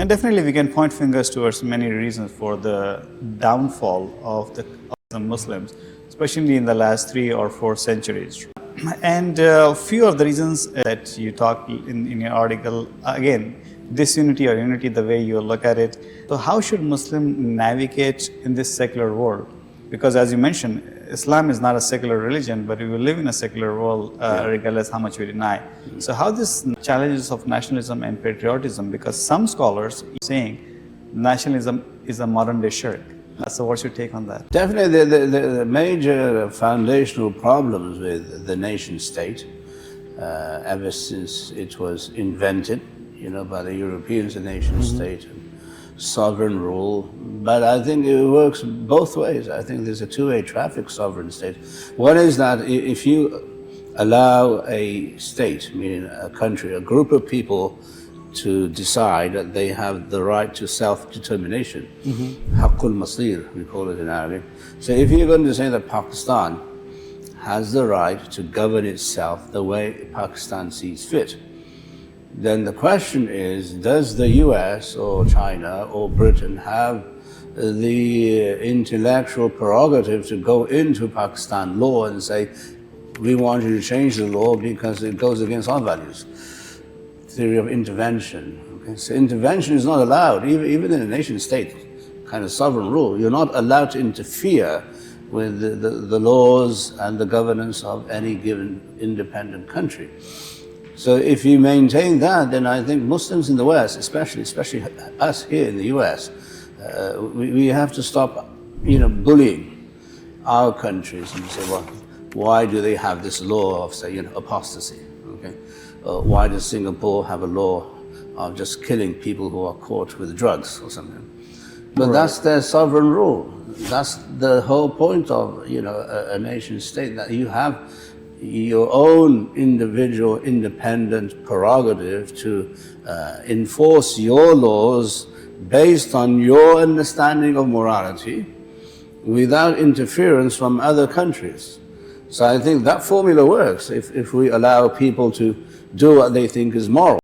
And definitely we can point fingers towards many reasons for the downfall of the Muslims, especially in the last 3 or 4 centuries. And few of the reasons that you talk in your article, again, disunity or unity, the way you look at it. So how should Muslim navigate in this secular world? Because as you mentioned, Islam is not a secular religion, but we will live in a secular world regardless how much we deny. So how this challenges of nationalism and patriotism, because some scholars are saying nationalism is a modern day shirk. So what's your take on that? Definitely the major foundational problems with the nation state ever since it was invented, by the Europeans, the nation state, and sovereign rule. But I think it works both ways. I think there's a two-way traffic sovereign state. One is that if you allow a state, meaning a country, a group of people, to decide that they have the right to self-determination, Haqq masir, we call it in Arabic. So if you're going to say that Pakistan has the right to govern itself the way Pakistan sees fit, then the question is, does the US or China or Britain have the intellectual prerogative to go into Pakistan law and say, we want you to change the law because it goes against our values? Theory of intervention. Okay? So intervention is not allowed, even in a nation state kind of sovereign rule. You're not allowed to interfere with the laws and the governance of any given independent country. So if you maintain that, then I think Muslims in the West, especially us here in the US, we have to stop, bullying our countries and say, well, why do they have this law of, say, apostasy? Okay, why does Singapore have a law of just killing people who are caught with drugs or something? But that's their sovereign rule. That's the whole point of, a nation state, that you have your own individual independent prerogative to enforce your laws based on your understanding of morality without interference from other countries. So I think that formula works if we allow people to do what they think is moral.